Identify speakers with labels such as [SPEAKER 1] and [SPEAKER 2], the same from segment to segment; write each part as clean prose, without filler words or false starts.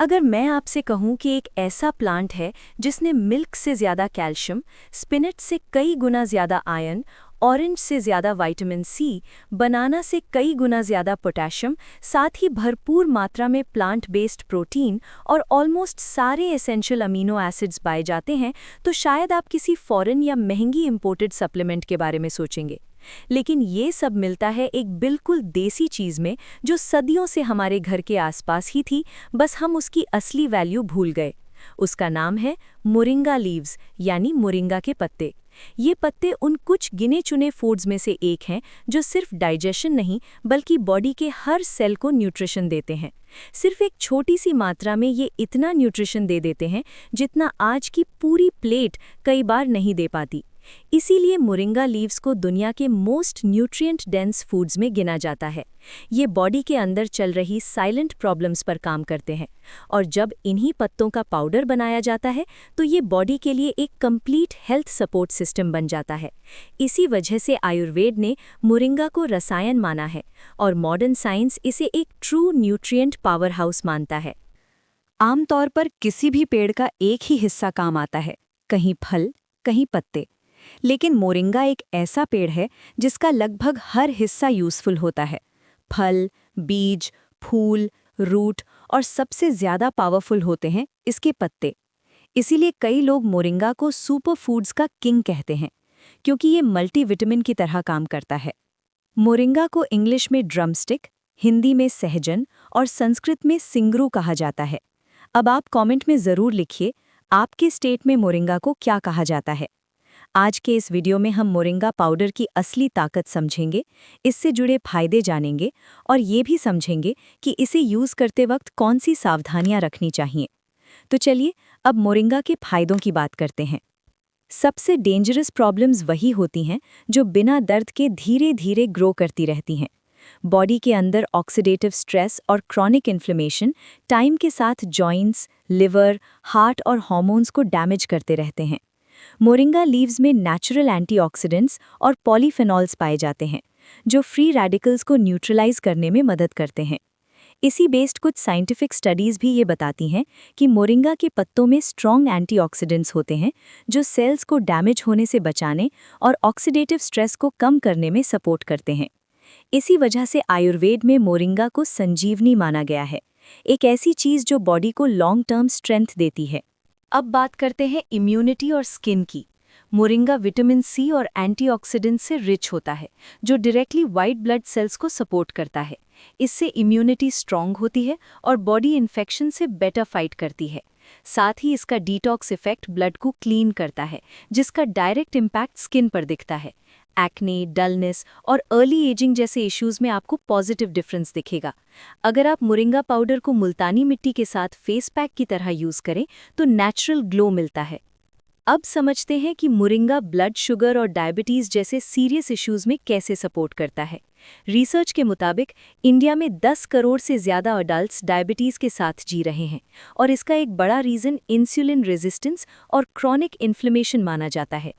[SPEAKER 1] अगर मैं आपसे कहूँ कि एक ऐसा प्लांट है जिसने मिल्क से ज़्यादा कैल्शियम, स्पिनच से कई गुना ज़्यादा आयरन, ऑरेंज से ज़्यादा विटामिन सी, बनाना से कई गुना ज़्यादा पोटेशियम, साथ ही भरपूर मात्रा में प्लांट बेस्ड प्रोटीन और ऑलमोस्ट सारे एसेंशियल अमीनो एसिड्स पाए जाते हैं, तो शायद आप किसी फॉरेन या महंगी इंपोर्टेड सप्लीमेंट के बारे में सोचेंगे। लेकिन ये सब मिलता है एक बिल्कुल देसी चीज़ में, जो सदियों से हमारे घर के आसपास ही थी, बस हम उसकी असली वैल्यू भूल गए। उसका नाम है मोरिंगा लीव्स, यानी मोरिंगा के पत्ते। ये पत्ते उन कुछ गिने चुने फूड्स में से एक हैं जो सिर्फ डाइजेशन नहीं बल्कि बॉडी के हर सेल को न्यूट्रिशन देते हैं। सिर्फ एक छोटी सी मात्रा में ये इतना न्यूट्रिशन दे देते हैं जितना आज की पूरी प्लेट कई बार नहीं दे पाती। इसीलिए मोरिंगा लीव्स को दुनिया के मोस्ट न्यूट्रिएंट डेंस फूड्स में गिना जाता है। ये बॉडी के अंदर चल रही साइलेंट प्रॉब्लम्स पर काम करते हैं, और जब इन्हीं पत्तों का पाउडर बनाया जाता है तो ये बॉडी के लिए एक कंप्लीट हेल्थ सपोर्ट सिस्टम बन जाता है। इसी वजह से आयुर्वेद ने मोरिंगा को रसायन माना है और मॉडर्न साइंस इसे एक ट्रू न्यूट्रिएंट पावर हाउस मानता है।
[SPEAKER 2] आमतौर पर किसी भी पेड़ का एक ही हिस्सा काम आता है, कहीं फल, कहीं पत्ते। लेकिन मोरिंगा एक ऐसा पेड़ है जिसका लगभग हर हिस्सा यूज़फुल होता है। फल, बीज, फूल, रूट और सबसे ज़्यादा पावरफुल होते हैं इसके पत्ते। इसीलिए कई लोग मोरिंगा को सुपर फूड्स का किंग कहते हैं, क्योंकि ये मल्टीविटामिन की तरह काम करता है। मोरिंगा को इंग्लिश में ड्रमस्टिक, हिंदी में सहजन और संस्कृत में सिंगरू कहा जाता है। अब आप कमेंट में ज़रूर लिखिए, आपके स्टेट में मोरिंगा को क्या कहा जाता है। आज के इस वीडियो में हम मोरिंगा पाउडर की असली ताकत समझेंगे, इससे जुड़े फायदे जानेंगे और ये भी समझेंगे कि इसे यूज़ करते वक्त कौन सी सावधानियां रखनी चाहिए। तो चलिए अब मोरिंगा के फायदों की बात करते हैं। सबसे डेंजरस प्रॉब्लम्स वही होती हैं जो बिना दर्द के धीरे धीरे ग्रो करती रहती हैं। बॉडी के अंदर ऑक्सीडेटिव स्ट्रेस और क्रॉनिक इन्फ्लेमेशन टाइम के साथ जॉइंट्स, लिवर, हार्ट और हार्मोन्स को डैमेज करते रहते हैं। मोरिंगा लीव्स में नेचुरल एंटीऑक्सीडेंट्स और पॉलीफेनॉल्स पाए जाते हैं, जो फ्री रेडिकल्स को न्यूट्रलाइज करने में मदद करते हैं। इसी बेस्ड कुछ साइंटिफिक स्टडीज़ भी ये बताती हैं कि मोरिंगा के पत्तों में स्ट्रॉन्ग एंटीऑक्सीडेंट्स होते हैं, जो सेल्स को डैमेज होने से बचाने और ऑक्सीडेटिव स्ट्रेस को कम करने में सपोर्ट करते हैं। इसी वजह से आयुर्वेद में मोरिंगा को संजीवनी माना गया है, एक ऐसी चीज़ जो बॉडी को लॉन्ग टर्म स्ट्रेंथ देती है।
[SPEAKER 1] अब बात करते हैं इम्यूनिटी और स्किन की। मोरिंगा विटामिन सी और एंटीऑक्सीडेंट से रिच होता है, जो डायरेक्टली वाइट ब्लड सेल्स को सपोर्ट करता है। इससे इम्यूनिटी स्ट्रांग होती है और बॉडी इन्फेक्शन से बेटर फाइट करती है। साथ ही इसका डिटॉक्स इफेक्ट ब्लड को क्लीन करता है, जिसका डायरेक्ट इम्पैक्ट स्किन पर दिखता है। एक्ने, डलनेस और अर्ली एजिंग जैसे इश्यूज में आपको पॉजिटिव डिफरेंस दिखेगा। अगर आप मोरिंगा पाउडर को मुल्तानी मिट्टी के साथ फेस पैक की तरह यूज करें तो नेचुरल ग्लो मिलता है। अब समझते हैं कि मोरिंगा ब्लड शुगर और डायबिटीज़ जैसे सीरियस इश्यूज में कैसे सपोर्ट करता है। रिसर्च के मुताबिक इंडिया में 10 करोड़ से ज़्यादा अडल्ट्स डायबिटीज़ के साथ जी रहे हैं, और इसका एक बड़ा रीज़न इंसुलिन रेजिस्टेंस और क्रॉनिक इन्फ्लेमेशन माना जाता है।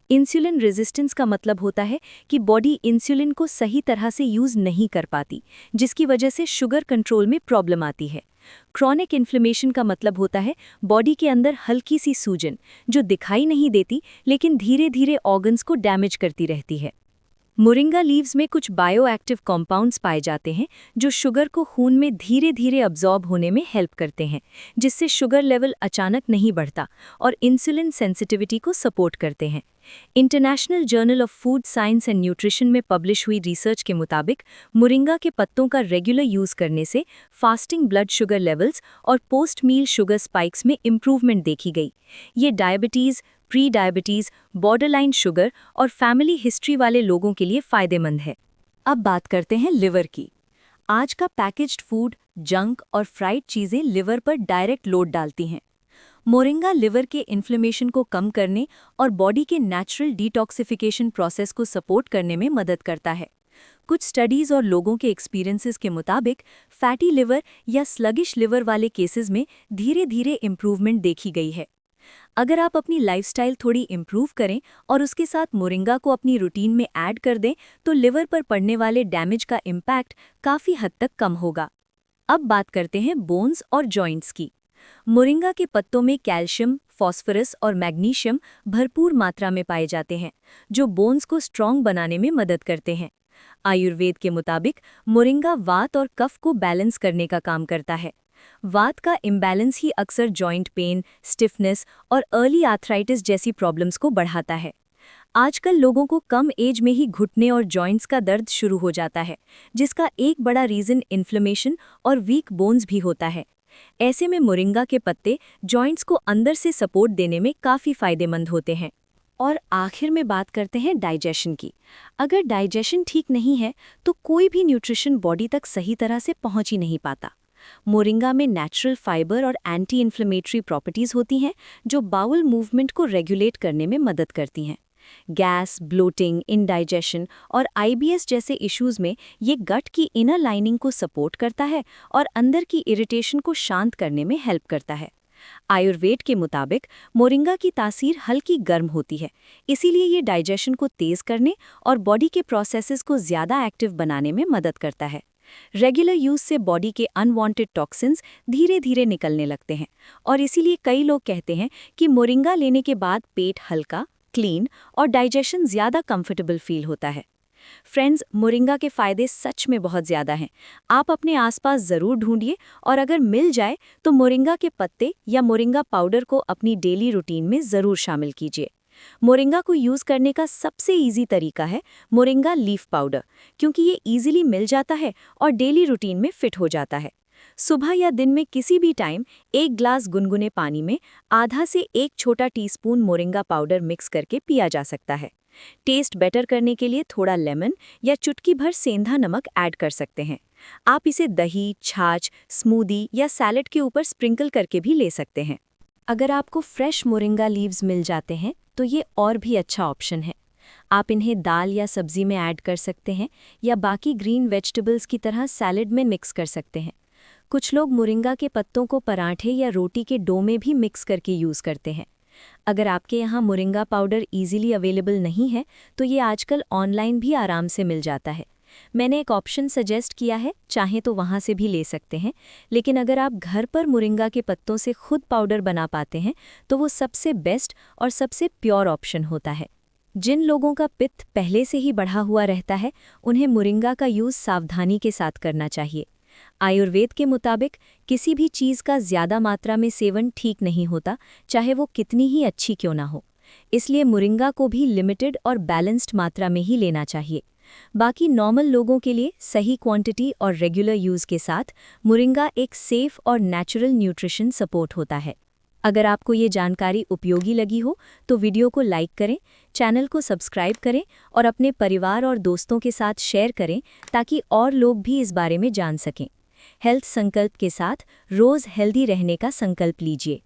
[SPEAKER 1] इंसुलिन रेजिस्टेंस का मतलब होता है कि बॉडी इंसुलिन को सही तरह से यूज़ नहीं कर पाती, जिसकी वजह से शुगर कंट्रोल में प्रॉब्लम आती है। क्रॉनिक इन्फ्लेमेशन का मतलब होता है बॉडी के अंदर हल्की सी सूजन, जो दिखाई नहीं देती लेकिन धीरे धीरे ऑर्गन्स को डैमेज करती रहती है। मोरिंगा लीव्स में कुछ बायोएक्टिव कंपाउंड्स पाए जाते हैं जो शुगर को खून में धीरे धीरे अब्जॉर्ब होने में हेल्प करते हैं, जिससे शुगर लेवल अचानक नहीं बढ़ता और इंसुलिन सेंसिटिविटी को सपोर्ट करते हैं। International journal of food science and nutrition में पब्लिश हुई रिसर्च के मुताबिक मोरिंगा के पत्तों का रेगुलर यूज करने से फास्टिंग ब्लड शुगर लेवल्स और पोस्ट मील शुगर स्पाइक्स में इंप्रूवमेंट देखी गई। ये diabetes, pre diabetes, borderline sugar और फैमिली हिस्ट्री वाले लोगों के लिए फ़ायदेमंद है। अब बात करते हैं लिवर की। आज का पैकेज्ड फूड, जंक और फ्राइड चीज़ें लिवर पर डायरेक्ट लोड डालती हैं। मोरिंगा लिवर के इन्फ्लेमेशन को कम करने और बॉडी के नेचुरल डिटॉक्सिफिकेशन प्रोसेस को सपोर्ट करने में मदद करता है। कुछ स्टडीज़ और लोगों के एक्सपीरियंसेस के मुताबिक फैटी लिवर या स्लगिश लिवर वाले केसेस में धीरे धीरे इम्प्रूवमेंट देखी गई है। अगर आप अपनी लाइफस्टाइल थोड़ी इम्प्रूव करें और उसके साथ मोरिंगा को अपनी रूटीन में ऐड कर दें तो लिवर पर पड़ने वाले डैमेज का इम्पैक्ट काफ़ी हद तक कम होगा। अब बात करते हैं बोन्स और जॉइंट्स की। मोरिंगा के पत्तों में कैल्शियम, फास्फोरस और मैग्नीशियम भरपूर मात्रा में पाए जाते हैं, जो बोन्स को स्ट्रॉन्ग बनाने में मदद करते हैं। आयुर्वेद के मुताबिक मोरिंगा वात और कफ को बैलेंस करने का काम करता है। वात का इम्बैलेंस ही अक्सर जॉइंट पेन, स्टिफनेस और अर्ली आर्थराइटिस जैसी प्रॉब्लम्स को बढ़ाता है। आजकल लोगों को कम एज में ही घुटने और जॉइंट्स का दर्द शुरू हो जाता है, जिसका एक बड़ा रीज़न इन्फ्लेमेशन और वीक बोन्स भी होता है। ऐसे में मोरिंगा के पत्ते जॉइंट्स को अंदर से सपोर्ट देने में काफ़ी फायदेमंद होते हैं।
[SPEAKER 2] और आखिर में बात करते हैं डाइजेशन की। अगर डाइजेशन ठीक नहीं है तो कोई भी न्यूट्रिशन बॉडी तक सही तरह से पहुंच ही नहीं पाता। मोरिंगा में नेचुरल फाइबर और एंटी इन्फ्लेमेटरी प्रॉपर्टीज़ होती हैं जो बाउल मूवमेंट को रेगुलेट करने में मदद करती हैं। गैस, ब्लोटिंग, इंडाइजेशन और आईबीएस जैसे इश्यूज़ में ये गट की इनर लाइनिंग को सपोर्ट करता है और अंदर की इरिटेशन को शांत करने में हेल्प करता है। आयुर्वेद के मुताबिक मोरिंगा की तासीर हल्की गर्म होती है, इसीलिए ये डाइजेशन को तेज़ करने और बॉडी के प्रोसेसेस को ज़्यादा एक्टिव बनाने में मदद करता है। रेगुलर यूज़ से बॉडी के अनवांटेड टॉक्सिन्स धीरे धीरे निकलने लगते हैं और इसीलिए कई लोग कहते हैं कि मोरिंगा लेने के बाद पेट हल्का, क्लीन और डाइजेशन ज़्यादा कंफर्टेबल फील होता है। फ्रेंड्स, मोरिंगा के फ़ायदे सच में बहुत ज़्यादा हैं। आप अपने आसपास ज़रूर ढूंढिए और अगर मिल जाए तो मोरिंगा के पत्ते या मोरिंगा पाउडर को अपनी डेली रूटीन में ज़रूर शामिल कीजिए। मोरिंगा को यूज़ करने का सबसे इजी तरीका है मोरिंगा लीफ पाउडर, क्योंकि ये इजीली मिल जाता है और डेली रूटीन में फिट हो जाता है। सुबह या दिन में किसी भी टाइम 1 ग्लास गुनगुने पानी में आधा से 1 छोटा टीस्पून मोरिंगा पाउडर मिक्स करके पिया जा सकता है। टेस्ट बेटर करने के लिए थोड़ा लेमन या चुटकी भर सेंधा नमक ऐड कर सकते हैं। आप इसे दही, छाछ, स्मूदी या सैलेड के ऊपर स्प्रिंकल करके भी ले सकते हैं। अगर आपको फ्रेश मोरिंगा लीव्स मिल जाते हैं तो ये और भी अच्छा ऑप्शन है। आप इन्हें दाल या सब्जी में ऐड कर सकते हैं या बाकी ग्रीन वेजिटेबल्स की तरह सैलेड में मिक्स कर सकते हैं। कुछ लोग मोरिंगा के पत्तों को पराठे या रोटी के डो में भी मिक्स करके यूज़ करते हैं। अगर आपके यहाँ मोरिंगा पाउडर इजीली अवेलेबल नहीं है तो ये आजकल ऑनलाइन भी आराम से मिल जाता है। मैंने एक ऑप्शन सजेस्ट किया है, चाहे तो वहाँ से भी ले सकते हैं। लेकिन अगर आप घर पर मोरिंगा के पत्तों से खुद पाउडर बना पाते हैं तो वो सबसे बेस्ट और सबसे प्योर ऑप्शन होता है। जिन लोगों का पित्त पहले से ही बढ़ा हुआ रहता है, उन्हें मोरिंगा का यूज़ सावधानी के साथ करना चाहिए। आयुर्वेद के मुताबिक किसी भी चीज़ का ज़्यादा मात्रा में सेवन ठीक नहीं होता, चाहे वो कितनी ही अच्छी क्यों ना हो। इसलिए मोरिंगा को भी लिमिटेड और बैलेंस्ड मात्रा में ही लेना चाहिए। बाकी नॉर्मल लोगों के लिए सही क्वांटिटी और रेगुलर यूज़ के साथ मोरिंगा एक सेफ और नेचुरल न्यूट्रिशन सपोर्ट होता है। अगर आपको ये जानकारी उपयोगी लगी हो तो वीडियो को लाइक करें, चैनल को सब्सक्राइब करें और अपने परिवार और दोस्तों के साथ शेयर करें ताकि और लोग भी इस बारे में जान सकें। हेल्थ संकल्प के साथ रोज़ हेल्दी रहने का संकल्प लीजिए।